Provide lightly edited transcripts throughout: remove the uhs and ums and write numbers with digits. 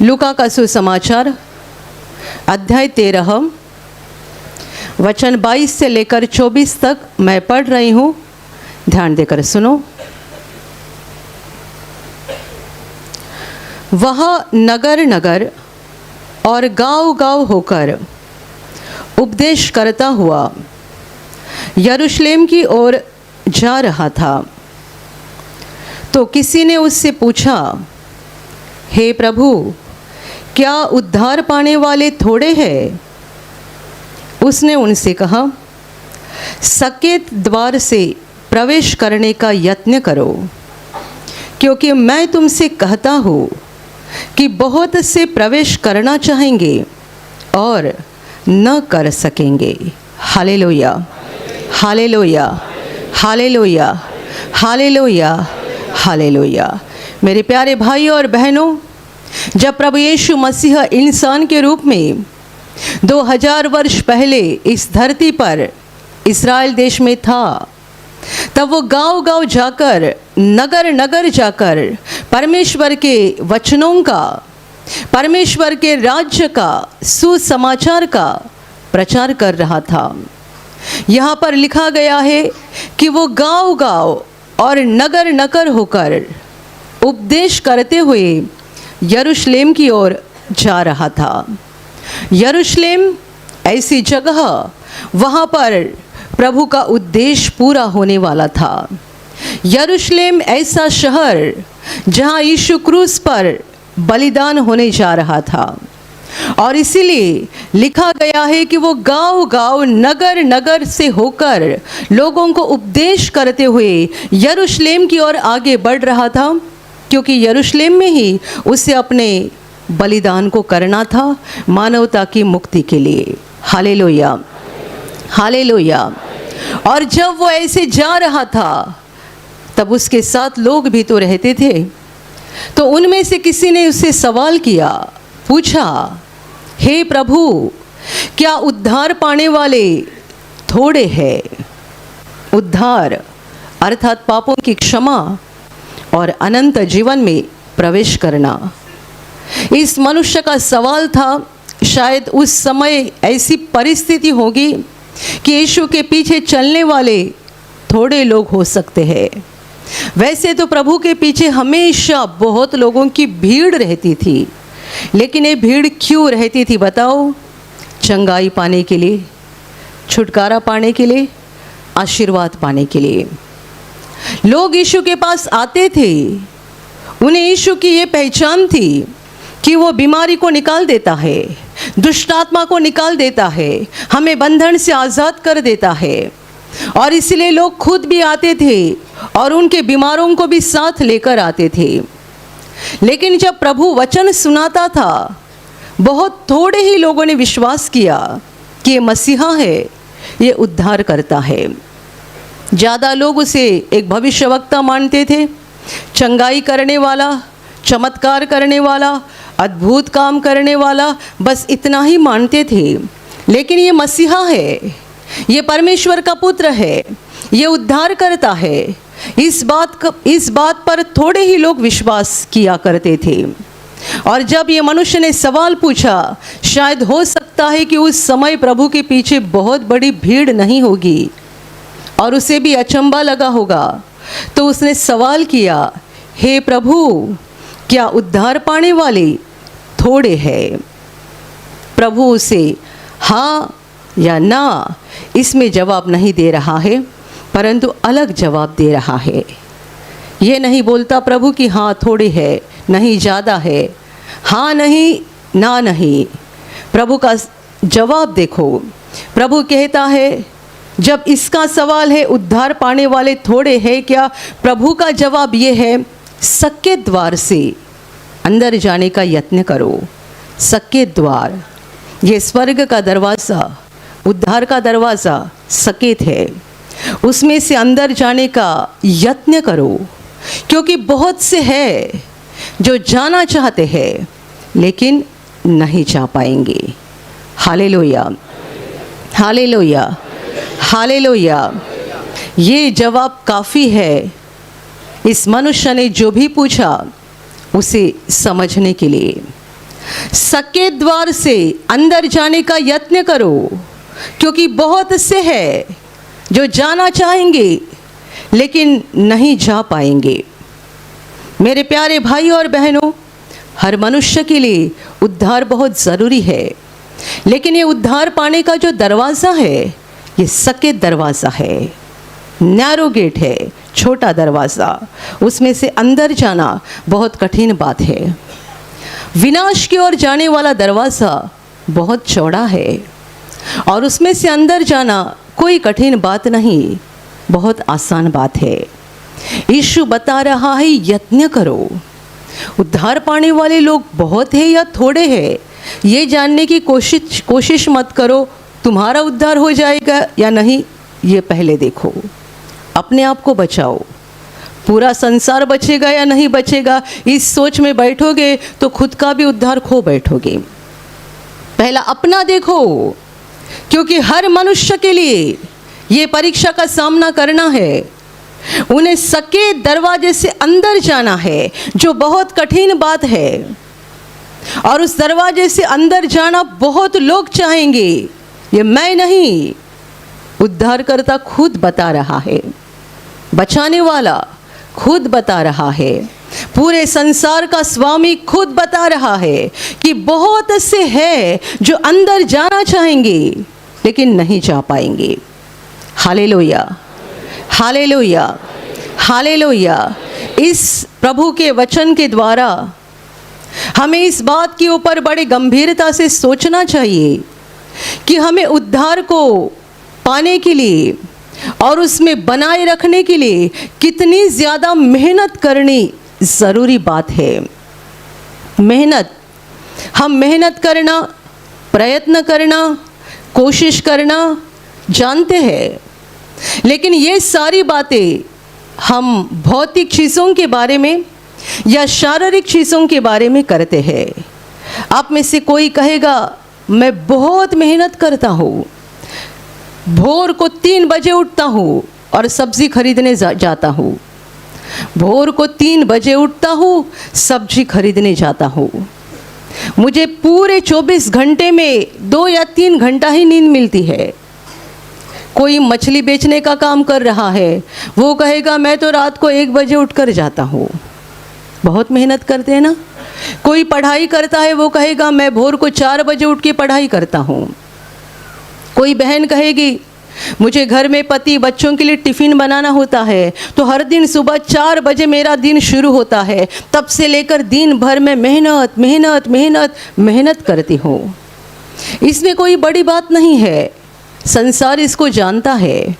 लूका का सुसमाचार अध्याय 13 वचन 22 से लेकर 24 तक मैं पढ़ रही हूँ। ध्यान देकर सुनो। वह नगर नगर और गांव गांव होकर उपदेश करता हुआ यरूशलेम की ओर जा रहा था। तो किसी ने उससे पूछा, हे प्रभु, क्या उद्धार पाने वाले थोड़े हैं? उसने उनसे कहा, सकेत द्वार से प्रवेश करने का यत्न करो, क्योंकि मैं तुमसे कहता हूँ कि बहुत से प्रवेश करना चाहेंगे और न कर सकेंगे। Hallelujah, hallelujah, hallelujah, hallelujah, hallelujah. मेरे प्यारे भाई और बहनों, जब प्रभु यीशु मसीह इंसान के रूप में 2000 वर्ष पहले इस धरती पर इस्राएल देश में था, तब वो गांव गांव जाकर, नगर नगर जाकर परमेश्वर के वचनों का, परमेश्वर के राज्य का, सुसमाचार का प्रचार कर रहा था। यहाँ पर लिखा गया है कि वो गांव गांव और नगर नगर होकर उपदेश करते हुए यरूशलेम की ओर जा रहा था। यरूशलेम ऐसी जगह, वहाँ पर प्रभु का उद्देश्य पूरा होने वाला था। यरूशलेम ऐसा शहर जहाँ यीशु क्रूस पर बलिदान होने जा रहा था, और इसीलिए लिखा गया है कि वो गांव गांव, नगर नगर से होकर लोगों को उपदेश करते हुए यरूशलेम की ओर आगे बढ़ रहा था, क्योंकि यरूशलेम में ही उसे अपने बलिदान को करना था मानवता की मुक्ति के लिए। Hallelujah, hallelujah. और जब वो ऐसे जा रहा था, तब उसके साथ लोग भी तो रहते थे। तो उनमें से किसी ने उससे सवाल किया, पूछा, हे प्रभु, क्या उद्धार पाने वाले थोड़े हैं? उद्धार अर्थात पापों की क्षमा और अनंत जीवन में प्रवेश करना। इस मनुष्य का सवाल था। शायद उस समय ऐसी परिस्थिति होगी कि यीशु के पीछे चलने वाले थोड़े लोग हो सकते हैं। वैसे तो प्रभु के पीछे हमेशा बहुत लोगों की भीड़ रहती थी, लेकिन ये भीड़ क्यों रहती थी बताओ? चंगाई पाने के लिए, छुटकारा पाने के लिए, आशीर्वाद पाने के लिए लोग यीशु के पास आते थे। उन्हें यीशु की ये पहचान थी कि वो बीमारी को निकाल देता है, दुष्ट आत्मा को निकाल देता है, हमें बंधन से आज़ाद कर देता है। और इसलिए लोग खुद भी आते थे और उनके बीमारों को भी साथ लेकर आते थे। लेकिन जब प्रभु वचन सुनाता था, बहुत थोड़े ही लोगों ने विश्वास किया कि ये मसीहा है, ये उद्धार करता है। ज़्यादा लोग उसे एक भविष्यवक्ता मानते थे, चंगाई करने वाला, चमत्कार करने वाला, अद्भुत काम करने वाला, बस इतना ही मानते थे। लेकिन ये मसीहा है, ये परमेश्वर का पुत्र है, ये उद्धार करता है, इस बात पर थोड़े ही लोग विश्वास किया करते थे। और जब ये मनुष्य ने सवाल पूछा, शायद हो सकता है कि उस समय प्रभु के पीछे बहुत बड़ी भीड़ नहीं होगी और उसे भी अचंभा लगा होगा, तो उसने सवाल किया, हे प्रभु, क्या उद्धार पाने वाले थोड़े हैं? प्रभु उसे हाँ या ना इसमें जवाब नहीं दे रहा है, परंतु अलग जवाब दे रहा है। ये नहीं बोलता प्रभु कि हाँ थोड़े है, नहीं ज़्यादा है, हाँ नहीं, ना नहीं। प्रभु का जवाब देखो। प्रभु कहता है, जब इसका सवाल है उद्धार पाने वाले थोड़े हैं क्या, प्रभु का जवाब ये है, सकेत द्वार से अंदर जाने का यत्न करो। सकेत द्वार, ये स्वर्ग का दरवाज़ा, उद्धार का दरवाज़ा सकेत है, उसमें से अंदर जाने का यत्न करो, क्योंकि बहुत से हैं जो जाना चाहते हैं लेकिन नहीं जा पाएंगे। Hallelujah, hallelujah, hallelujah. ये जवाब काफ़ी है इस मनुष्य ने जो भी पूछा उसे समझने के लिए। सके द्वार से अंदर जाने का यत्न करो, क्योंकि बहुत से हैं जो जाना चाहेंगे लेकिन नहीं जा पाएंगे। मेरे प्यारे भाई और बहनों, हर मनुष्य के लिए उद्धार बहुत ज़रूरी है, लेकिन ये उद्धार पाने का जो दरवाज़ा है ये सके दरवाज़ा है, नैरो गेट है, छोटा दरवाज़ा। उसमें से अंदर जाना बहुत कठिन बात है। विनाश की ओर जाने वाला दरवाज़ा बहुत चौड़ा है और उसमें से अंदर जाना कोई कठिन बात नहीं, बहुत आसान बात है। यीशु बता रहा है यत्न करो। उद्धार पाने वाले लोग बहुत है या थोड़े हैं, ये जानने की कोशिश मत करो तुम्हारा उद्धार हो जाएगा या नहीं, ये पहले देखो। अपने आप को बचाओ। पूरा संसार बचेगा या नहीं बचेगा, इस सोच में बैठोगे तो खुद का भी उद्धार खो बैठोगे। पहला अपना देखो, क्योंकि हर मनुष्य के लिए ये परीक्षा का सामना करना है। उन्हें सके दरवाजे से अंदर जाना है, जो बहुत कठिन बात है, और उस दरवाजे से अंदर जाना बहुत लोग चाहेंगे। ये मैं नहीं, उद्धारकर्ता खुद बता रहा है, बचाने वाला खुद बता रहा है, पूरे संसार का स्वामी खुद बता रहा है कि बहुत से हैं जो अंदर जाना चाहेंगे लेकिन नहीं जा पाएंगे। Hallelujah, hallelujah, hallelujah. इस प्रभु के वचन के द्वारा हमें इस बात के ऊपर बड़ी गंभीरता से सोचना चाहिए कि हमें उद्धार को पाने के लिए और उसमें बनाए रखने के लिए कितनी ज़्यादा मेहनत करनी ज़रूरी बात है। मेहनत, हम मेहनत करना, प्रयत्न करना, कोशिश करना जानते हैं, लेकिन ये सारी बातें हम भौतिक चीज़ों के बारे में या शारीरिक चीज़ों के बारे में करते हैं। आप में से कोई कहेगा मैं बहुत मेहनत करता हूँ, भोर को 3 बजे उठता हूँ और सब्ज़ी खरीदने जाता हूँ। भोर को 3 बजे उठता हूँ, सब्जी खरीदने जाता हूँ। मुझे पूरे 24 घंटे में 2 या 3 घंटा ही नींद मिलती है। कोई मछली बेचने का काम कर रहा है, वो कहेगा मैं तो रात को 1 बजे उठकर जाता हूँ। बहुत मेहनत करते हैं ना। कोई पढ़ाई करता है, वो कहेगा मैं भोर को 4 बजे उठ के पढ़ाई करता हूँ। कोई बहन कहेगी मुझे घर में पति बच्चों के लिए टिफ़िन बनाना होता है, तो हर दिन सुबह 4 बजे मेरा दिन शुरू होता है, तब से लेकर दिन भर में मेहनत मेहनत मेहनत मेहनत करती हूँ। इसमें कोई बड़ी बात नहीं है, संसार इसको जानता है।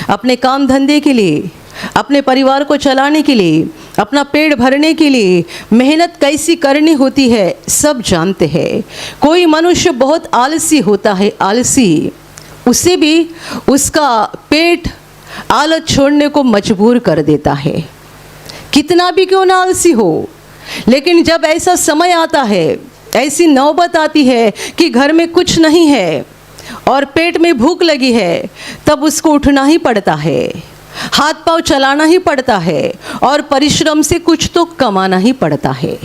अपने काम धंधे के लिए, अपने परिवार को चलाने के लिए, अपना पेट भरने के लिए मेहनत कैसी करनी होती है सब जानते हैं। कोई मनुष्य बहुत आलसी होता है, आलसी, उसे भी उसका पेट आलस छोड़ने को मजबूर कर देता है, कितना भी क्यों ना आलसी हो। लेकिन जब ऐसा समय आता है, ऐसी नौबत आती है कि घर में कुछ नहीं है और पेट में भूख लगी है, तब उसको उठना ही पड़ता है, हाथ पांव चलाना ही पड़ता है और परिश्रम से कुछ तो कमाना ही पड़ता है।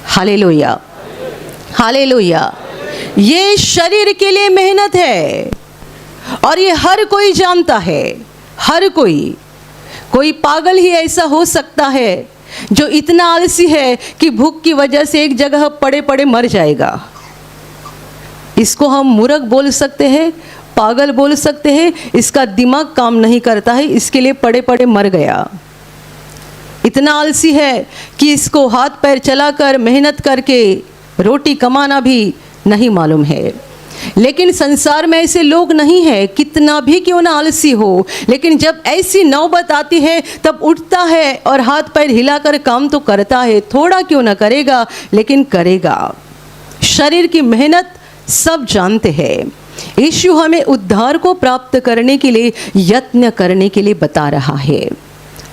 Hallelujah, hallelujah. ये शरीर के लिए मेहनत है और ये हर कोई जानता है, हर कोई। कोई पागल ही ऐसा हो सकता है जो इतना आलसी है कि भूख की वजह से एक जगह पड़े पड़े मर जाएगा। इसको हम मूर्ख बोल सकते हैं, पागल बोल सकते हैं, इसका दिमाग काम नहीं करता है, इसके लिए पड़े पड़े मर गया। इतना आलसी है कि इसको हाथ पैर चलाकर मेहनत करके रोटी कमाना भी नहीं मालूम है। लेकिन संसार में ऐसे लोग नहीं है, कितना भी क्यों ना आलसी हो, लेकिन जब ऐसी नौबत आती है तब उठता है और हाथ पैर हिलाकर काम तो करता है। थोड़ा क्यों ना करेगा, लेकिन करेगा। शरीर की मेहनत सब जानते हैं। यीशु हमें उद्धार को प्राप्त करने के लिए यत्न करने के लिए बता रहा है।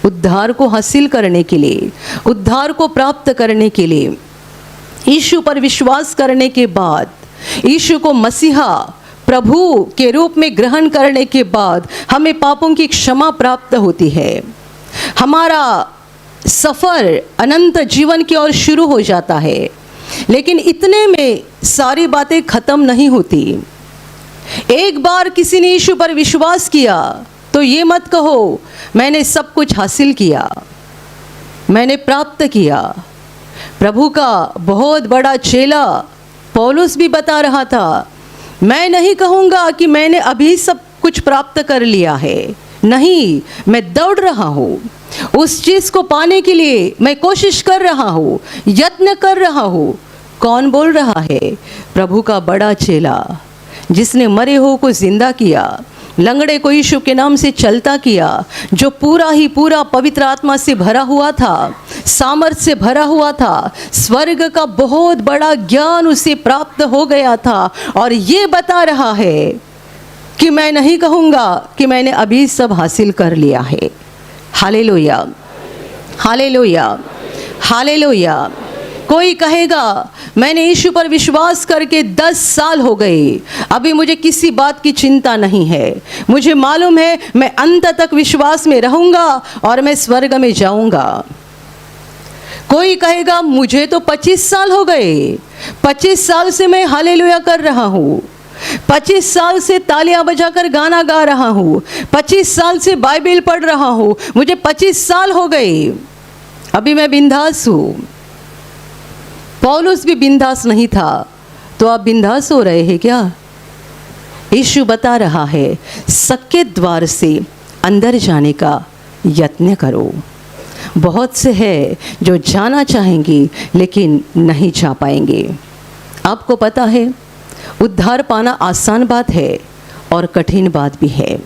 उद्धार को हासिल करने के लिए, उद्धार को प्राप्त करने के लिए, यीशु पर विश्वास करने के बाद, यीशु को मसीहा प्रभु के रूप में ग्रहण करने के बाद हमें पापों की क्षमा प्राप्त होती है। हमारा सफ़र अनंत जीवन की ओर शुरू हो जाता है। लेकिन इतने में सारी बातें खत्म नहीं होती। एक बार किसी ने यीशु पर विश्वास किया तो ये मत कहो मैंने सब कुछ हासिल किया, मैंने प्राप्त किया। प्रभु का बहुत बड़ा चेला पौलुस भी बता रहा था, मैं नहीं कहूँगा कि मैंने अभी सब कुछ प्राप्त कर लिया है, नहीं, मैं दौड़ रहा हूँ, उस चीज़ को पाने के लिए मैं कोशिश कर रहा हूँ, यत्न कर रहा हूँ। कौन बोल रहा है? प्रभु का बड़ा चेला, जिसने मरे हुए को जिंदा किया, लंगड़े को यीशु के नाम से चलता किया, जो पूरा ही पूरा पवित्र आत्मा से भरा हुआ था, सामर्थ्य से भरा हुआ था, स्वर्ग का बहुत बड़ा ज्ञान उसे प्राप्त हो गया था। और ये बता रहा है कि मैं नहीं कहूँगा कि मैंने अभी सब हासिल कर लिया है। Hallelujah, hallelujah, hallelujah. कोई कहेगा मैंने यीशु पर विश्वास करके 10 साल हो गए, अभी मुझे किसी बात की चिंता नहीं है, मुझे मालूम है मैं अंत तक विश्वास में रहूँगा और मैं स्वर्ग में जाऊँगा। कोई कहेगा मुझे तो 25 साल हो गए, 25 साल से मैं हालेलुया कर रहा हूँ, 25 साल से तालियां बजाकर गाना गा रहा हूँ, 25 साल से बाइबल पढ़ रहा हूँ, मुझे 25 साल हो गए, अभी मैं बिंदास हूँ। पौलुस भी बिंदास नहीं था, तो आप बिंदास हो रहे हैं क्या? यीशु बता रहा है सक्के द्वार से अंदर जाने का यत्न करो। बहुत से हैं जो जाना चाहेंगे लेकिन नहीं जा पाएंगे। आपको पता है उद्धार पाना आसान बात है और कठिन बात भी है।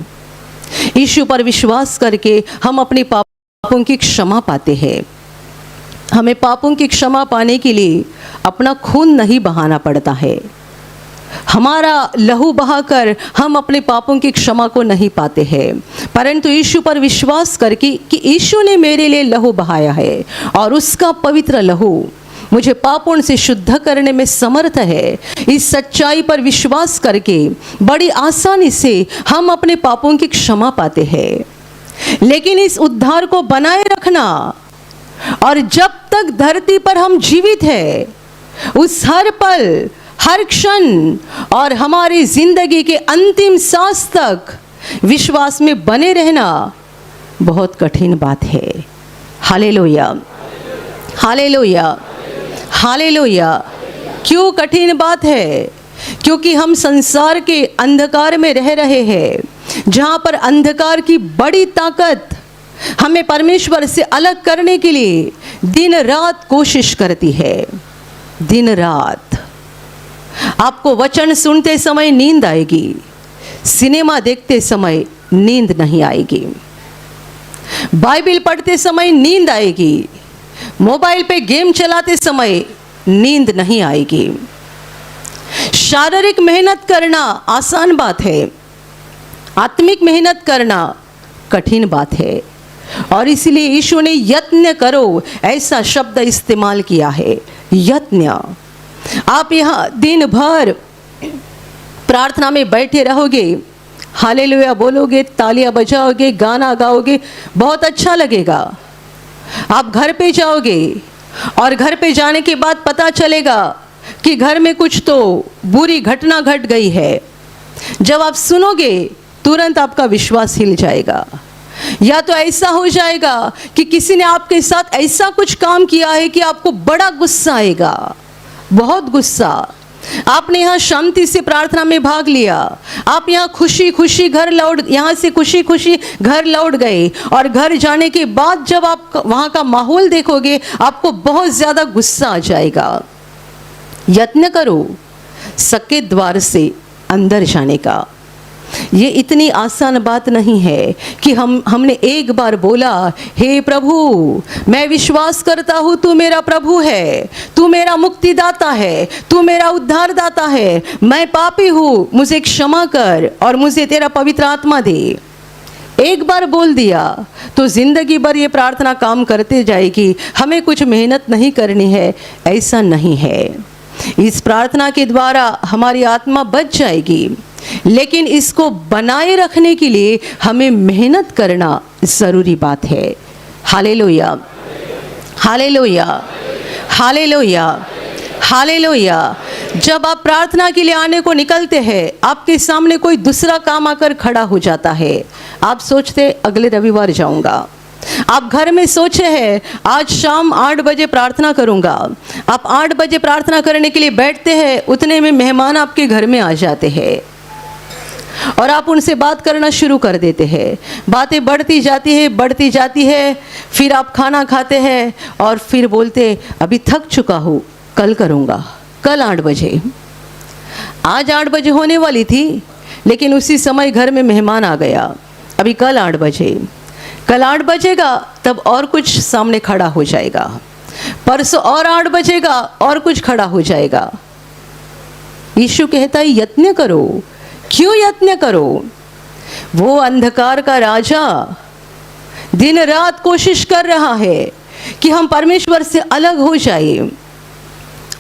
यीशु पर विश्वास करके हम अपने पापों की क्षमा पाते हैं। हमें पापों की क्षमा पाने के लिए अपना खून नहीं बहाना पड़ता है, हमारा लहू बहाकर हम अपने पापों की क्षमा को नहीं पाते हैं, परंतु यीशु पर विश्वास करके कि यीशु ने मेरे लिए लहू बहाया है और उसका पवित्र लहू मुझे पापों से शुद्ध करने में समर्थ है। इस सच्चाई पर विश्वास करके बड़ी आसानी से हम अपने पापों की क्षमा पाते हैं। लेकिन इस उद्धार को बनाए रखना और जब तक धरती पर हम जीवित हैं, उस हर पल, हर क्षण और हमारी जिंदगी के अंतिम सांस तक विश्वास में बने रहना बहुत कठिन बात है। Hallelujah, hallelujah, hallelujah. क्यों कठिन बात है? क्योंकि हम संसार के अंधकार में रह रहे हैं, जहाँ पर अंधकार की बड़ी ताकत हमें परमेश्वर से अलग करने के लिए दिन रात कोशिश करती है। दिन रात आपको वचन सुनते समय नींद आएगी, सिनेमा देखते समय नींद नहीं आएगी, बाइबल पढ़ते समय नींद आएगी, मोबाइल पे गेम चलाते समय नींद नहीं आएगी। शारीरिक मेहनत करना आसान बात है, आत्मिक मेहनत करना कठिन बात है। और इसलिए यीशु ने यत्न करो ऐसा शब्द इस्तेमाल किया है, यत्न। आप यहाँ दिन भर प्रार्थना में बैठे रहोगे, हालेलुया बोलोगे, तालियां बजाओगे, गाना गाओगे, बहुत अच्छा लगेगा। आप घर पे जाओगे और घर पे जाने के बाद पता चलेगा कि घर में कुछ तो बुरी घटना घट गई है। जब आप सुनोगे तुरंत आपका विश्वास हिल जाएगा। या तो ऐसा हो जाएगा कि किसी ने आपके साथ ऐसा कुछ काम किया है कि आपको बड़ा गुस्सा आएगा, बहुत गुस्सा। आपने यहाँ शांति से प्रार्थना में भाग लिया, आप यहाँ खुशी खुशी यहाँ से खुशी खुशी घर लौट गए, और घर जाने के बाद जब आप वहाँ का माहौल देखोगे आपको बहुत ज़्यादा गुस्सा आ जाएगा। यत्न करो सक्के द्वार से अंदर जाने का। ये इतनी आसान बात नहीं है कि हमने एक बार बोला, हे प्रभु मैं विश्वास करता हूँ तू मेरा प्रभु है, तू मेरा मुक्तिदाता है, तू मेरा उद्धारदाता है, मैं पापी हूँ, मुझे क्षमा कर और मुझे तेरा पवित्र आत्मा दे। एक बार बोल दिया तो जिंदगी भर ये प्रार्थना काम करते जाएगी, हमें कुछ मेहनत नहीं करनी है, ऐसा नहीं है। इस प्रार्थना के द्वारा हमारी आत्मा बच जाएगी, लेकिन इसको बनाए रखने के लिए हमें मेहनत करना ज़रूरी बात है। Hallelujah, hallelujah, hallelujah, hallelujah. जब आप प्रार्थना के लिए आने को निकलते हैं, आपके सामने कोई दूसरा काम आकर खड़ा हो जाता है। आप सोचते अगले रविवार जाऊंगा, आप घर में सोचे हैं आज शाम 8 बजे प्रार्थना करूंगा। आप 8 बजे प्रार्थना करने के लिए बैठते हैं, उतने में मेहमान आपके घर में आ जाते हैं और आप उनसे बात करना शुरू कर देते हैं। बातें बढ़ती जाती है। फिर आप खाना खाते हैं और फिर बोलते अभी थक चुका हूँ, कल करूँगा, कल 8 बजे। आज 8 बजे होने वाली थी, लेकिन उसी समय घर में मेहमान आ गया, अभी कल 8 बजे। कल 8 बजेगा तब और कुछ सामने खड़ा हो जाएगा, परसों और 8 बजेगा और कुछ खड़ा हो जाएगा। यीशु कहता है यत्न करो। क्यों यत्न करो? वो अंधकार का राजा दिन रात कोशिश कर रहा है कि हम परमेश्वर से अलग हो जाए।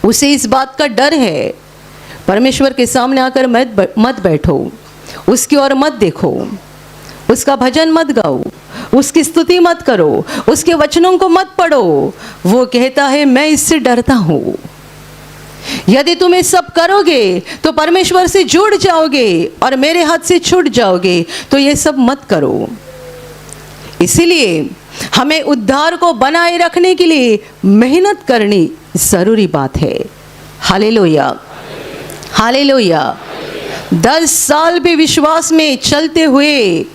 उसे इस बात का डर है, परमेश्वर के सामने आकर मत बैठो, उसकी ओर मत देखो, उसका भजन मत गाओ, उसकी स्तुति मत करो, उसके वचनों को मत पढ़ो। वो कहता है मैं इससे डरता हूँ। यदि तुम ये सब करोगे तो परमेश्वर से जुड़ जाओगे और मेरे हाथ से छूट जाओगे, तो ये सब मत करो। इसीलिए हमें उद्धार को बनाए रखने के लिए मेहनत करनी जरूरी बात है। Hallelujah, hallelujah. 10 साल भी विश्वास में चलते हुए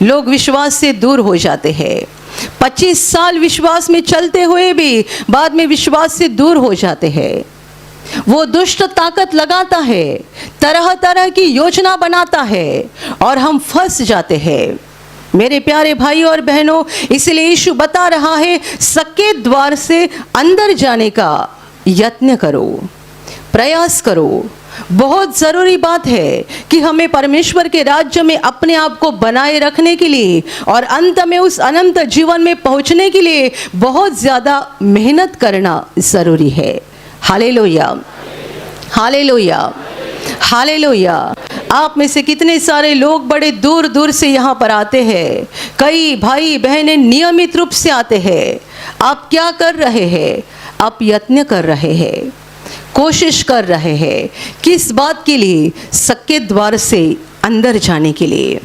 लोग विश्वास से दूर हो जाते हैं। 25 साल विश्वास में चलते हुए भी बाद में विश्वास से दूर हो जाते हैं। वो दुष्ट ताकत लगाता है, तरह तरह की योजना बनाता है और हम फंस जाते हैं। मेरे प्यारे भाई और बहनों, इसलिए यीशु बता रहा है सक्के द्वार से अंदर जाने का यत्न करो, प्रयास करो। बहुत ज़रूरी बात है कि हमें परमेश्वर के राज्य में अपने आप को बनाए रखने के लिए और अंत में उस अनंत जीवन में पहुंचने के लिए बहुत ज़्यादा मेहनत करना ज़रूरी है। Hallelujah, hallelujah, hallelujah. आप में से कितने सारे लोग बड़े दूर दूर से यहाँ पर आते हैं। कई भाई बहनें नियमित रूप से आते हैं। आप क्या कर रहे हैं? आप यत्न कर रहे हैं, कोशिश कर रहे हैं। किस बात के लिए? सक्के द्वार से अंदर जाने के लिए।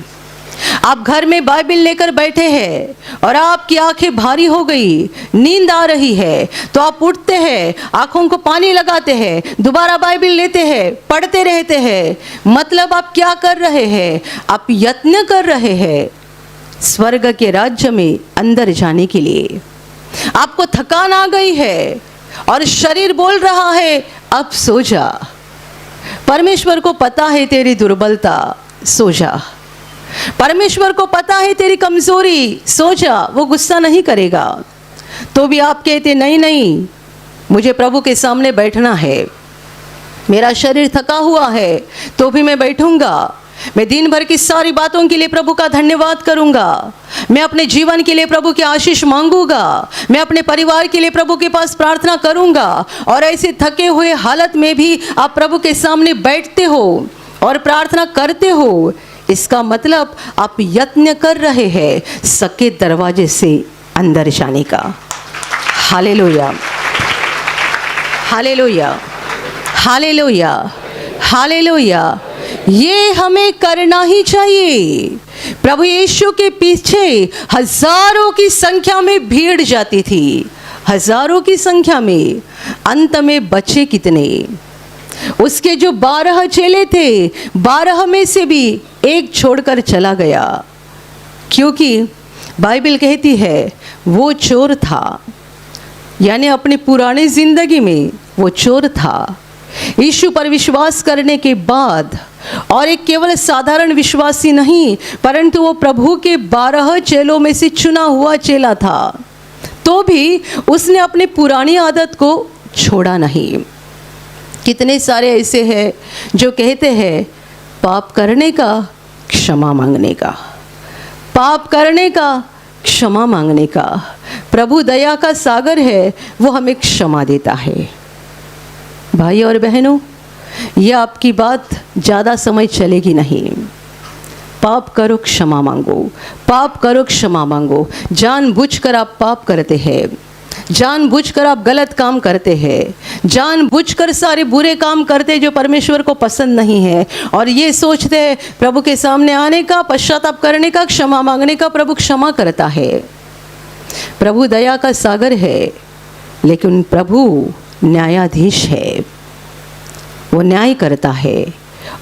आप घर में बाइबल लेकर बैठे हैं और आपकी आंखें भारी हो गई, नींद आ रही है, तो आप उठते हैं, आंखों को पानी लगाते हैं, दोबारा बाइबल लेते हैं, पढ़ते रहते हैं। मतलब आप क्या कर रहे हैं? आप यत्न कर रहे हैं स्वर्ग के राज्य में अंदर जाने के लिए। आपको थकान आ गई है और शरीर बोल रहा है अब सो जा। परमेश्वर को पता है तेरी दुर्बलता, सो जा। परमेश्वर को पता है तेरी कमजोरी, सो जा। वो गुस्सा नहीं करेगा। तो भी आप कहते नहीं नहीं, मुझे प्रभु के सामने बैठना है, मेरा शरीर थका हुआ है, तो भी मैं बैठूंगा। मैं दिन भर की सारी बातों के लिए प्रभु का धन्यवाद करूंगा। मैं अपने जीवन के लिए प्रभु की आशीष मांगूंगा। मैं अपने परिवार के लिए प्रभु के पास प्रार्थना करूंगा। और ऐसे थके हुए हालत में भी आप प्रभु के सामने बैठते हो और प्रार्थना करते हो। इसका मतलब आप यत्न कर रहे हैं सक्के दरवाजे से अंदर जाने का। Hallelujah, hallelujah, hallelujah, hallelujah. ये हमें करना ही चाहिए। प्रभु यीशु के पीछे हजारों की संख्या में भीड़ जाती थी, हजारों की संख्या में। अंत में बचे कितने? उसके जो 12 चेले थे, 12 में से भी एक छोड़कर चला गया, क्योंकि बाइबल कहती है वो चोर था। यानी अपनी पुरानी जिंदगी में वो चोर था। यीशु पर विश्वास करने के बाद, और एक केवल साधारण विश्वासी नहीं, परंतु वो प्रभु के 12 चेलों में से चुना हुआ चेला था, तो भी उसने अपनी पुरानी आदत को छोड़ा नहीं। कितने सारे ऐसे हैं जो कहते हैं पाप करने का, क्षमा मांगने का, पाप करने का, क्षमा मांगने का। प्रभु दया का सागर है, वो हमें क्षमा देता है। भाई और बहनों, यह आपकी बात ज़्यादा समय चलेगी नहीं। पाप करो, क्षमा मांगो, पाप करो, क्षमा मांगो। जानबूझकर आप पाप करते हैं, जानबूझकर आप गलत काम करते हैं, जानबूझकर सारे बुरे काम करते जो परमेश्वर को पसंद नहीं है, और ये सोचते हैं प्रभु के सामने आने का, पश्चाताप करने का, क्षमा मांगने का, प्रभु क्षमा करता है। प्रभु दया का सागर है, लेकिन प्रभु न्यायाधीश है। वो न्याय करता है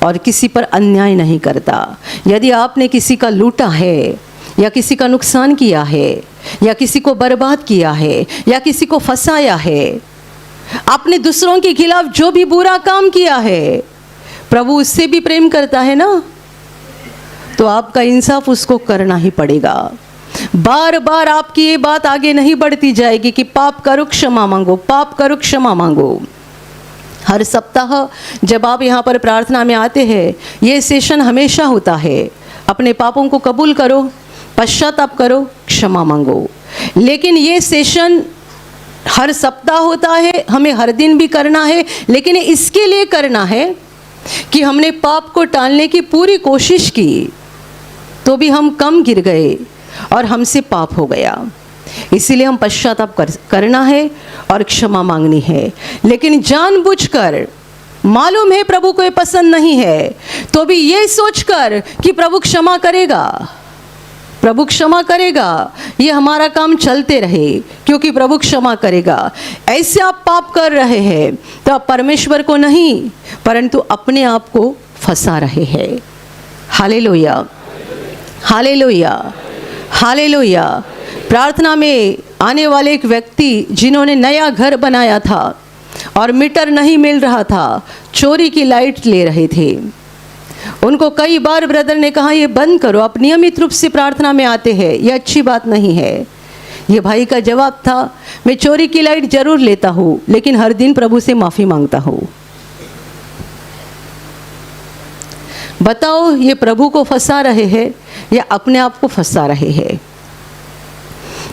और किसी पर अन्याय नहीं करता। यदि आपने किसी का लूटा है या किसी का नुकसान किया है या किसी को बर्बाद किया है या किसी को फंसाया है, आपने दूसरों के खिलाफ जो भी बुरा काम किया है, प्रभु उससे भी प्रेम करता है ना, तो आपका इंसाफ उसको करना ही पड़ेगा। बार बार आपकी ये बात आगे नहीं बढ़ती जाएगी कि पाप करो क्षमा मांगो, पाप करो क्षमा मांगो। हर सप्ताह जब आप यहाँ पर प्रार्थना में आते हैं, ये सेशन हमेशा होता है, अपने पापों को कबूल करो, पश्चाताप करो, क्षमा मांगो। लेकिन ये सेशन हर सप्ताह होता है, हमें हर दिन भी करना है, लेकिन इसके लिए करना है कि हमने पाप को टालने की पूरी कोशिश की, तो भी हम कम गिर गए और हमसे पाप हो गया। इसीलिए हम पश्चाताप करना है और क्षमा मांगनी है। लेकिन जानबूझकर मालूम है प्रभु को ये पसंद नहीं है, तो भी ये सोचकर कि प्रभु क्षमा करेगा, प्रभु क्षमा करेगा, ये हमारा काम चलते रहे क्योंकि प्रभु क्षमा करेगा, ऐसे आप पाप कर रहे हैं तो आप परमेश्वर को नहीं परंतु अपने आप को फंसा रहे हैं। Hallelujah, hallelujah, hallelujah. प्रार्थना में आने वाले एक व्यक्ति जिन्होंने नया घर बनाया था और मीटर नहीं मिल रहा था, चोरी की लाइट ले रहे थे। उनको कई बार ब्रदर ने कहा ये बंद करो, आप नियमित रूप से प्रार्थना में आते हैं, ये अच्छी बात नहीं है। ये भाई का जवाब था, मैं चोरी की लाइट जरूर लेता हूँ लेकिन हर दिन प्रभु से माफ़ी मांगता हूँ। बताओ ये प्रभु को फंसा रहे हैं या अपने आप को फंसा रहे हैं?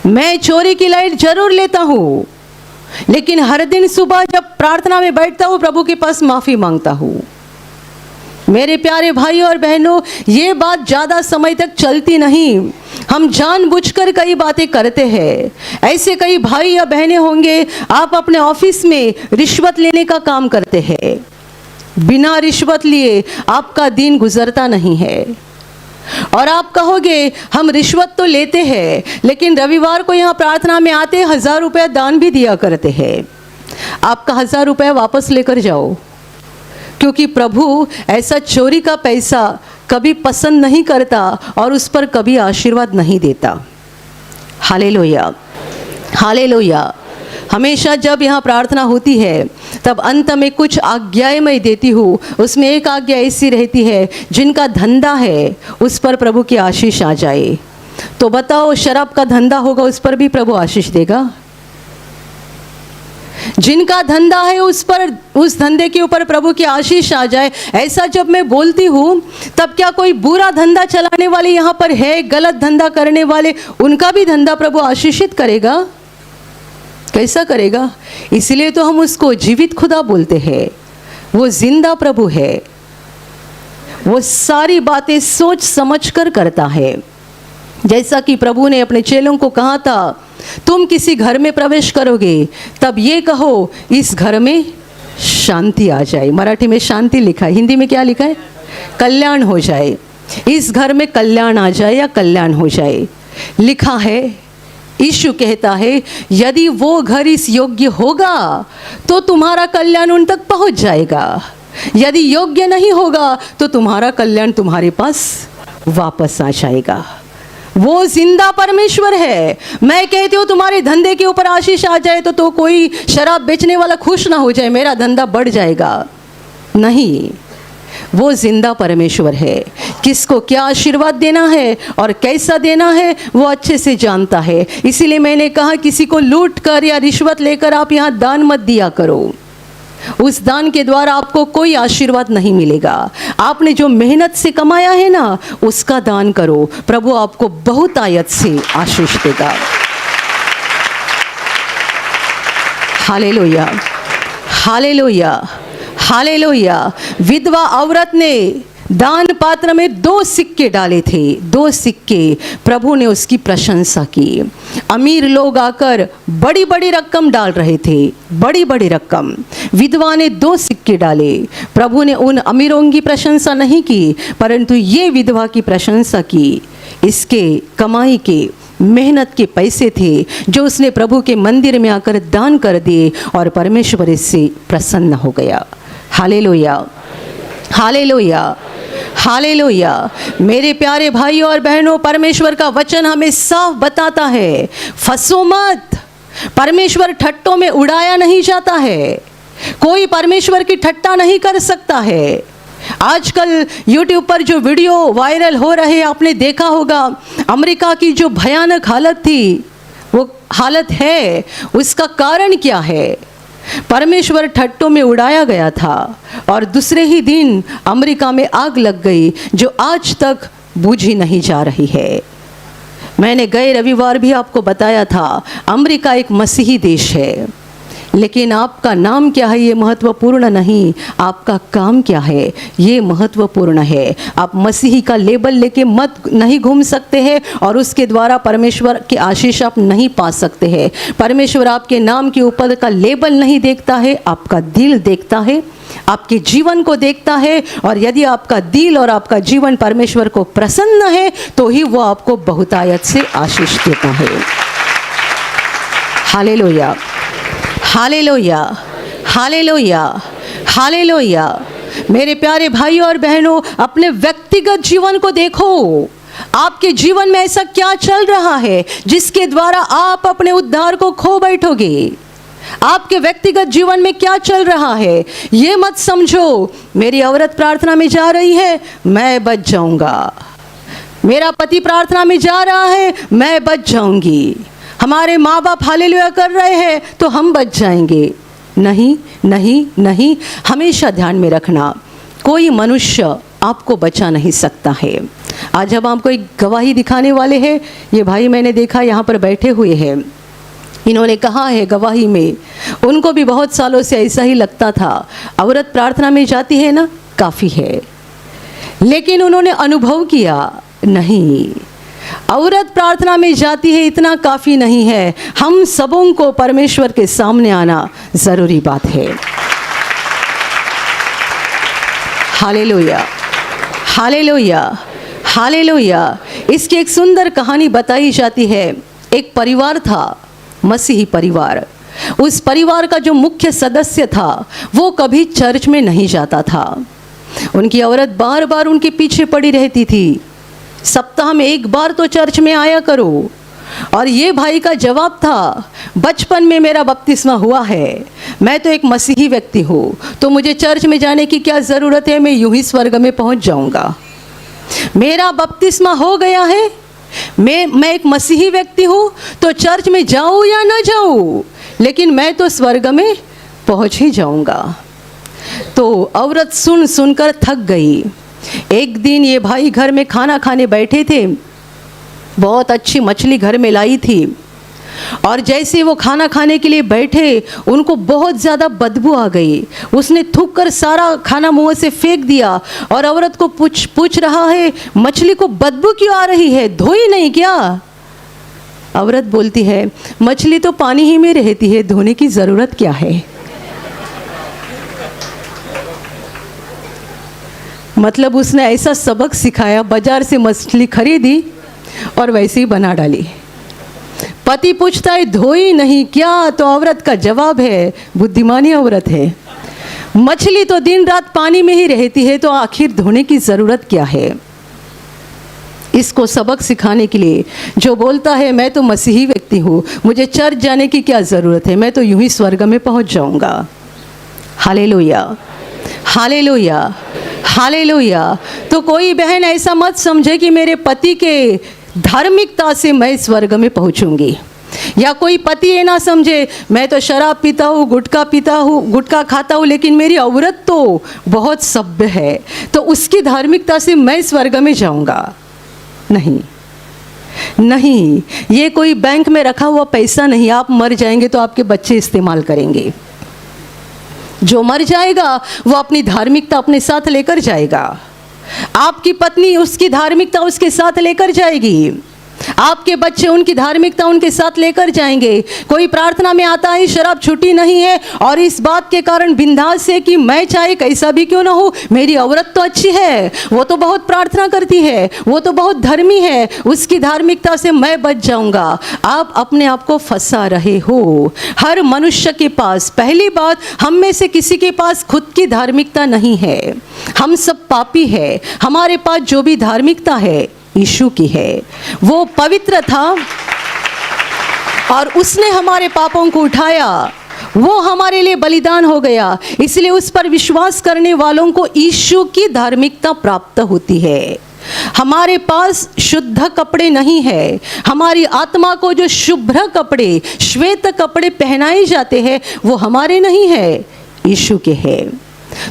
मैं चोरी की लाइट जरूर लेता हूँ लेकिन हर दिन सुबह जब प्रार्थना में बैठता हूँ प्रभु के पास माफ़ी मांगता हूँ। मेरे प्यारे भाई और बहनों, ये बात ज़्यादा समय तक चलती नहीं। हम जानबूझकर कई बातें करते हैं। ऐसे कई भाई या बहनें होंगे, आप अपने ऑफिस में रिश्वत लेने का काम करते हैं, बिना रिश्वत लिए आपका दिन गुजरता नहीं है। और आप कहोगे हम रिश्वत तो लेते हैं लेकिन रविवार को यहाँ प्रार्थना में आते 1000 रुपया दान भी दिया करते हैं। आपका 1000 रुपया वापस लेकर जाओ, क्योंकि प्रभु ऐसा चोरी का पैसा कभी पसंद नहीं करता और उस पर कभी आशीर्वाद नहीं देता। Hallelujah, hallelujah. हमेशा जब यहाँ प्रार्थना होती है तब अंत में कुछ आज्ञाएं मैं देती हूँ। उसमें एक आज्ञा ऐसी रहती है, जिनका धंधा है उस पर प्रभु की आशीष आ जाए। तो बताओ, शराब का धंधा होगा उस पर भी प्रभु आशीष देगा? जिनका धंधा है उस पर, उस धंधे के ऊपर प्रभु की आशीष आ जाए। ऐसा जब मैं बोलती हूँ तब क्या कोई बुरा धंधा चलाने वाले यहाँ पर है, गलत धंधा करने वाले, उनका भी धंधा प्रभु आशीषित करेगा? कैसा करेगा? इसलिए तो हम उसको जीवित खुदा बोलते हैं। वो जिंदा प्रभु है, वो सारी बातें सोच समझ कर करता है। जैसा कि प्रभु ने अपने चेलों को कहा था, तुम किसी घर में प्रवेश करोगे तब ये कहो इस घर में शांति आ जाए। मराठी में शांति लिखा है, हिंदी में क्या लिखा है? कल्याण हो जाए। इस घर में कल्याण आ जाए या कल्याण हो जाए लिखा है। यीशु कहता है यदि वो घर इस योग्य होगा तो तुम्हारा कल्याण उन तक पहुंच जाएगा, यदि योग्य नहीं होगा तो तुम्हारा कल्याण तुम्हारे पास वापस आ जाएगा। वो जिंदा परमेश्वर है। मैं कहती हूँ तुम्हारे धंधे के ऊपर आशीष आ जाए तो कोई शराब बेचने वाला खुश ना हो जाए, मेरा धंधा बढ़ जाएगा। नहीं, वो जिंदा परमेश्वर है। किसको क्या आशीर्वाद देना है और कैसा देना है वो अच्छे से जानता है। इसीलिए मैंने कहा किसी को लूट कर या रिश्वत लेकर आप यहाँ दान मत दिया करो। उस दान के द्वारा आपको कोई आशीर्वाद नहीं मिलेगा। आपने जो मेहनत से कमाया है ना, उसका दान करो, प्रभु आपको बहुत आयत से आशीष देगा। Hallelujah, hallelujah, hallelujah. विधवा औरत ने दान पात्र में 2 सिक्के डाले थे, 2 सिक्के। प्रभु ने उसकी प्रशंसा की। अमीर लोग आकर बड़ी बड़ी रकम डाल रहे थे, बड़ी बड़ी रकम। विधवा ने 2 सिक्के डाले। प्रभु ने उन अमीरों की प्रशंसा नहीं की, परंतु ये विधवा की प्रशंसा की। इसके कमाई के, मेहनत के पैसे थे जो उसने प्रभु के मंदिर में आकर दान कर दिए, और परमेश्वर इससे प्रसन्न हो गया। Hallelujah, hallelujah, hallelujah. मेरे प्यारे भाइयों और बहनों, परमेश्वर का वचन हमें साफ बताता है, फंसो मत। परमेश्वर ठट्टों में उड़ाया नहीं जाता है। कोई परमेश्वर की ठट्टा नहीं कर सकता है। आजकल YouTube पर जो वीडियो वायरल हो रहे हैं, आपने देखा होगा, अमेरिका की जो भयानक हालत थी, वो हालत है, उसका कारण क्या है? परमेश्वर ठट्टों में उड़ाया गया था, और दूसरे ही दिन अमेरिका में आग लग गई, जो आज तक बुझी नहीं जा रही है। मैंने गए रविवार भी आपको बताया था, अमेरिका एक मसीही देश है, लेकिन आपका नाम क्या है ये महत्वपूर्ण नहीं, आपका काम क्या है ये महत्वपूर्ण है। आप मसीही का लेबल लेके मत नहीं घूम सकते हैं, और उसके द्वारा परमेश्वर की आशीष आप नहीं पा सकते हैं। परमेश्वर आपके नाम के ऊपर का लेबल नहीं देखता है, आपका दिल देखता है, आपके जीवन को देखता है। और यदि आपका दिल और आपका जीवन परमेश्वर को प्रसन्न है, तो ही वो आपको बहुतायत से आशीष देता है। Hallelujah, hallelujah, hallelujah, hallelujah. मेरे प्यारे भाइयों और बहनों, अपने व्यक्तिगत जीवन को देखो। आपके जीवन में ऐसा क्या चल रहा है जिसके द्वारा आप अपने उद्धार को खो बैठोगे? आपके व्यक्तिगत जीवन में क्या चल रहा है? ये मत समझो मेरी औरत प्रार्थना में जा रही है, मैं बच जाऊंगा। मेरा पति प्रार्थना में जा रहा है, मैं बच जाऊंगी। हमारे माँ बाप हालेलुया कर रहे हैं तो हम बच जाएंगे। नहीं, नहीं, नहीं। हमेशा ध्यान में रखना, कोई मनुष्य आपको बचा नहीं सकता है। आज हम आपको एक गवाही दिखाने वाले हैं। ये भाई मैंने देखा यहाँ पर बैठे हुए हैं। इन्होंने कहा है गवाही में, उनको भी बहुत सालों से ऐसा ही लगता था, औरत प्रार्थना में जाती है ना, काफ़ी है। लेकिन उन्होंने अनुभव किया, नहीं, औरत प्रार्थना में जाती है इतना काफ़ी नहीं है, हम सबों को परमेश्वर के सामने आना ज़रूरी बात है। Hallelujah, hallelujah, hallelujah. इसकी एक सुंदर कहानी बताई जाती है। एक परिवार था, मसीही परिवार। उस परिवार का जो मुख्य सदस्य था वो कभी चर्च में नहीं जाता था। उनकी औरत बार बार उनके पीछे पड़ी रहती थी, सप्ताह में 1 बार तो चर्च में आया करो। और ये भाई का जवाब था, बचपन में मेरा बपतिस्मा हुआ है, मैं तो एक मसीही व्यक्ति हूँ, तो मुझे चर्च में जाने की क्या ज़रूरत है, मैं यूं ही स्वर्ग में पहुँच जाऊँगा। मेरा बपतिस्मा हो गया है, मैं एक मसीही व्यक्ति हूँ, तो चर्च में जाऊँ या ना जाऊँ, लेकिन मैं तो स्वर्ग में पहुँच ही जाऊँगा। तो औरत सुन सुनकर थक गई। एक दिन ये भाई घर में खाना खाने बैठे थे, बहुत अच्छी मछली घर में लाई थी, और जैसे वो खाना खाने के लिए बैठे, उनको बहुत ज़्यादा बदबू आ गई। उसने थूक कर सारा खाना मुंह से फेंक दिया, और औरत को पूछ रहा है, मछली को बदबू क्यों आ रही है, धोई नहीं क्या? औरत बोलती है, मछली तो पानी ही में रहती है, धोने की ज़रूरत क्या है? मतलब उसने ऐसा सबक सिखाया, बाजार से मछली खरीदी और वैसे ही बना डाली। पति पूछता है, धोई नहीं क्या? तो औरत का जवाब है, बुद्धिमानी औरत है, मछली तो दिन रात पानी में ही रहती है, तो आखिर धोने की ज़रूरत क्या है? इसको सबक सिखाने के लिए जो बोलता है, मैं तो मसीही व्यक्ति हूँ, मुझे चर्च जाने की क्या ज़रूरत है, मैं तो यूं ही स्वर्ग में पहुँच जाऊँगा। Hallelujah, hallelujah, hallelujah. तो कोई बहन ऐसा मत समझे कि मेरे पति के धार्मिकता से मैं स्वर्ग में पहुंचूंगी, या कोई पति ये ना समझे मैं तो शराब पीता हूँ, गुटखा खाता हूँ, लेकिन मेरी औरत तो बहुत सभ्य है, तो उसकी धार्मिकता से मैं स्वर्ग में जाऊंगा। नहीं, नहीं, ये कोई बैंक में रखा हुआ पैसा नहीं। आप मर जाएंगे तो आपके बच्चे इस्तेमाल करेंगे। जो मर जाएगा वो अपनी धार्मिकता अपने साथ लेकर जाएगा। आपकी पत्नी उसकी धार्मिकता उसके साथ लेकर जाएगी, आपके बच्चे उनकी धार्मिकता उनके साथ लेकर जाएंगे। कोई प्रार्थना में आता है शराब छूटी नहीं है और इस बात के कारण बिंदास है कि मैं चाहे कैसा भी क्यों ना हो, मेरी औरत तो अच्छी है, वो तो बहुत प्रार्थना करती है, वो तो बहुत धर्मी है, उसकी धार्मिकता से मैं बच जाऊंगा। आप अपने आप को फंसा रहे हो। हर मनुष्य के पास, पहली बात, हम में से किसी के पास खुद की धार्मिकता नहीं है। हम सब पापी है। हमारे पास जो भी धार्मिकता है यीशु की है। वो पवित्र था और उसने हमारे पापों को उठाया, वो हमारे लिए बलिदान हो गया, इसलिए उस पर विश्वास करने वालों को यीशु की धार्मिकता प्राप्त होती है। हमारे पास शुद्ध कपड़े नहीं है। हमारी आत्मा को जो शुभ्र कपड़े, श्वेत कपड़े पहनाए जाते हैं वो हमारे नहीं है, यीशु के हैं।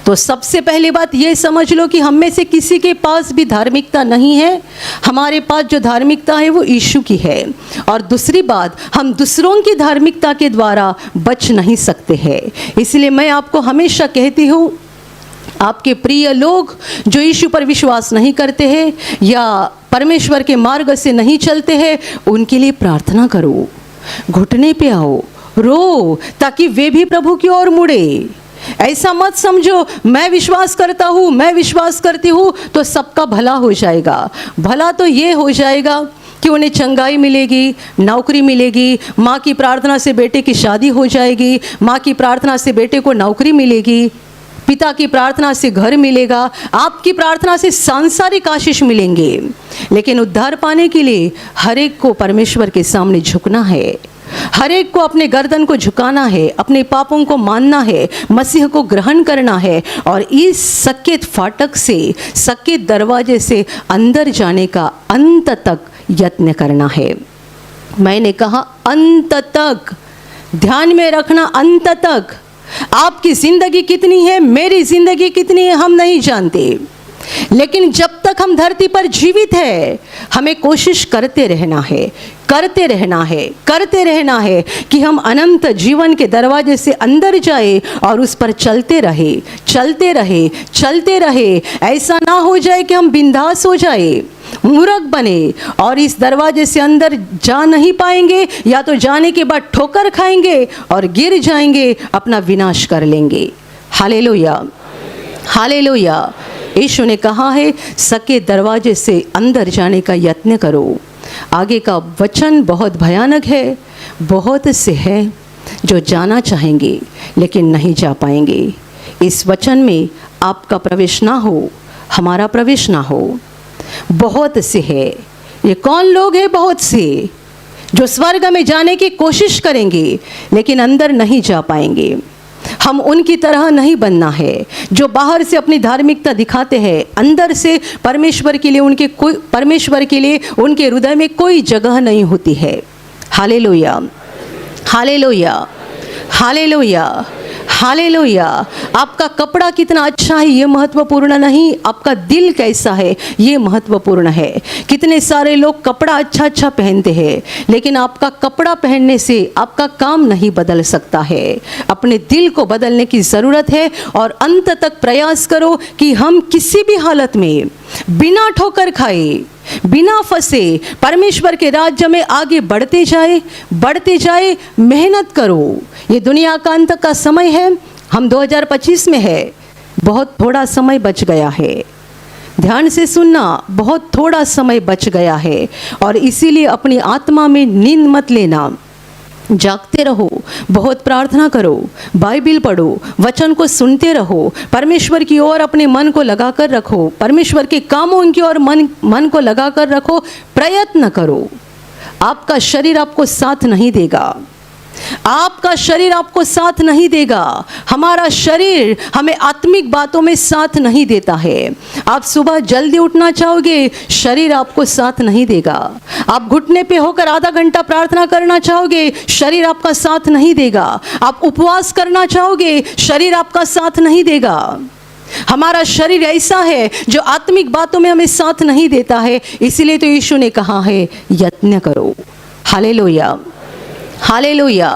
तो सबसे पहली बात ये समझ लो कि हम में से किसी के पास भी धार्मिकता नहीं है। हमारे पास जो धार्मिकता है वो यीशु की है। और दूसरी बात, हम दूसरों की धार्मिकता के द्वारा बच नहीं सकते हैं। इसलिए मैं आपको हमेशा कहती हूँ, आपके प्रिय लोग जो यीशु पर विश्वास नहीं करते हैं या परमेश्वर के मार्ग से नहीं चलते हैं, उनके लिए प्रार्थना करो, घुटने पे आओ, रो, ताकि वे भी प्रभु की ओर मुड़े। ऐसा मत समझो मैं विश्वास करता हूँ, मैं विश्वास करती हूँ तो सबका भला हो जाएगा। भला तो ये हो जाएगा कि उन्हें चंगाई मिलेगी, नौकरी मिलेगी, माँ की प्रार्थना से बेटे की शादी हो जाएगी, माँ की प्रार्थना से बेटे को नौकरी मिलेगी, पिता की प्रार्थना से घर मिलेगा, आपकी प्रार्थना से सांसारिक आशीष मिलेंगे। लेकिन उद्धार पाने के लिए हर एक को परमेश्वर के सामने झुकना है, हर एक को अपने गर्दन को झुकाना है, अपने पापों को मानना है, मसीह को ग्रहण करना है और इस सकेत फाटक से, सकेत दरवाजे से अंदर जाने का अंत तक यत्न करना है। मैंने कहा अंत तक, ध्यान में रखना, अंत तक। आपकी जिंदगी कितनी है, मेरी जिंदगी कितनी है, हम नहीं जानते, लेकिन जब तक हम धरती पर जीवित है हमें कोशिश करते रहना है, करते रहना है, करते रहना है कि हम अनंत जीवन के दरवाजे से अंदर जाए और उस पर चलते रहे, चलते रहे, चलते रहे। ऐसा ना हो जाए कि हम बिंदास हो जाए, मूर्ख बने और इस दरवाजे से अंदर जा नहीं पाएंगे, या तो जाने के बाद ठोकर खाएंगे और गिर जाएंगे, अपना विनाश कर लेंगे। Hallelujah, hallelujah. यीशु ने कहा है सके दरवाजे से अंदर जाने का यत्न करो। आगे का वचन बहुत भयानक है। बहुत से हैं जो जाना चाहेंगे लेकिन नहीं जा पाएंगे। इस वचन में आपका प्रवेश ना हो, हमारा प्रवेश ना हो। बहुत से है, ये कौन लोग हैं? बहुत से जो स्वर्ग में जाने की कोशिश करेंगे लेकिन अंदर नहीं जा पाएंगे। हम उनकी तरह नहीं बनना है जो बाहर से अपनी धार्मिकता दिखाते हैं, अंदर से परमेश्वर के लिए उनके हृदय में कोई जगह नहीं होती है। Hallelujah, hallelujah, hallelujah, hallelujah. आपका कपड़ा कितना अच्छा है ये महत्वपूर्ण नहीं, आपका दिल कैसा है ये महत्वपूर्ण है। कितने सारे लोग कपड़ा अच्छा अच्छा पहनते हैं लेकिन आपका कपड़ा पहनने से आपका काम नहीं बदल सकता है। अपने दिल को बदलने की ज़रूरत है और अंत तक प्रयास करो कि हम किसी भी हालत में बिना ठोकर खाए, बिना फंसे परमेश्वर के राज्य में आगे बढ़ते जाए। मेहनत करो। ये दुनिया का अंत का समय है। हम 2025 में है, बहुत थोड़ा समय बच गया है। ध्यान से सुनना, बहुत थोड़ा समय बच गया है और इसीलिए अपनी आत्मा में नींद मत लेना। जागते रहो, बहुत प्रार्थना करो, बाइबिल पढ़ो, वचन को सुनते रहो, परमेश्वर की ओर अपने मन को लगाकर रखो, परमेश्वर के कामों की ओर मन को लगाकर रखो। प्रयत्न करो। आपका शरीर आपको साथ नहीं देगा, आपका शरीर आपको साथ नहीं देगा। हमारा शरीर हमें आत्मिक बातों में साथ नहीं देता है। आप सुबह जल्दी उठना चाहोगे, शरीर आपको साथ नहीं देगा। आप घुटने पे होकर आधा घंटा प्रार्थना करना चाहोगे, शरीर आपका साथ नहीं देगा। आप उपवास करना चाहोगे, शरीर आपका साथ नहीं देगा। हमारा शरीर ऐसा है जो आत्मिक बातों में हमें साथ नहीं देता है। इसीलिए तो यीशु ने कहा है यत्न करो। Hallelujah, hallelujah.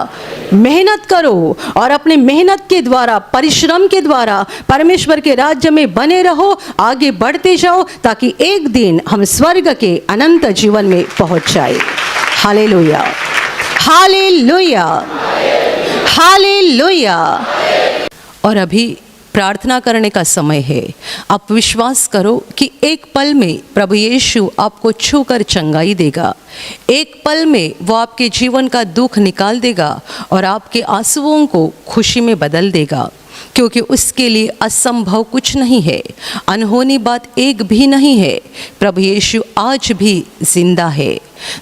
मेहनत करो और अपने मेहनत के द्वारा, परिश्रम के द्वारा परमेश्वर के राज्य में बने रहो, आगे बढ़ते जाओ, ताकि एक दिन हम स्वर्ग के अनंत जीवन में पहुंच जाए। Hallelujah, hallelujah, hallelujah. और अभी प्रार्थना करने का समय है। आप विश्वास करो कि एक पल में प्रभु यीशु आपको छूकर चंगाई देगा। एक पल में वो आपके जीवन का दुख निकाल देगा और आपके आंसुओं को खुशी में बदल देगा, क्योंकि उसके लिए असंभव कुछ नहीं है, अनहोनी बात एक भी नहीं है। प्रभु यीशु आज भी जिंदा है।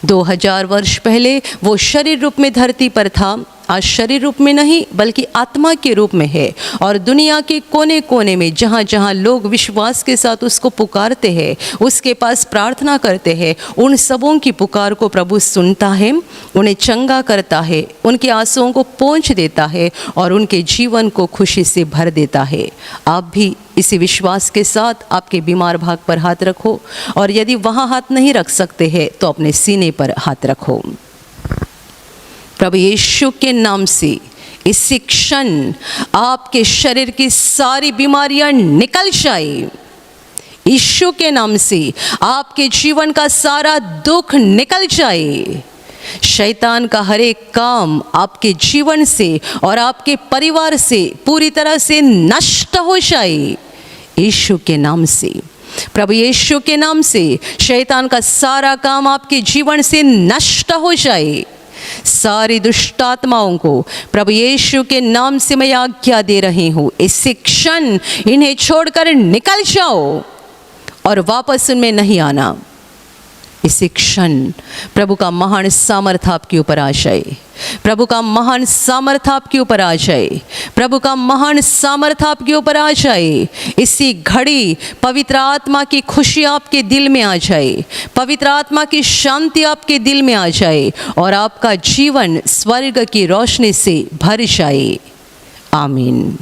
2000 वर्ष पहले वो शरीर रूप में धरती पर था, आज शरीर रूप में नहीं बल्कि आत्मा के रूप में है, और दुनिया के कोने कोने में जहाँ जहाँ लोग विश्वास के साथ उसको पुकारते हैं, उसके पास प्रार्थना करते हैं, उन सबों की पुकार को प्रभु सुनता है, उन्हें चंगा करता है, उनके आंसुओं को पोंछ देता है और उनके जीवन को खुशी से भर देता है। आप भी इसी विश्वास के साथ आपके बीमार भाग पर हाथ रखो, और यदि वहाँ हाथ नहीं रख सकते हैं तो अपने सीने पर हाथ रखो। प्रभु यीशु के नाम से इसी क्षण आपके शरीर की सारी बीमारियां निकल जाए। यीशु के नाम से आपके जीवन का सारा दुख निकल जाए। शैतान का हर एक काम आपके जीवन से और आपके परिवार से पूरी तरह से नष्ट हो जाए। यीशु के नाम से, प्रभु यीशु के नाम से शैतान का सारा काम आपके जीवन से नष्ट हो जाए। सारी दुष्ट आत्माओं को प्रभु यीशु के नाम से मैं आज्ञा दे रही हूँ, इसी क्षण इन्हें छोड़कर निकल जाओ और वापस उनमें नहीं आना। इसी क्षण प्रभु का महान सामर्थ्य आपके ऊपर आ जाए। प्रभु का महान सामर्थ्य आपके ऊपर आ जाए। प्रभु का महान सामर्थ्य आपके ऊपर आ जाए। इसी घड़ी पवित्र आत्मा की खुशी आपके दिल में आ जाए, पवित्र आत्मा की शांति आपके दिल में आ जाए और आपका जीवन स्वर्ग की रोशनी से भर जाए। आमीन।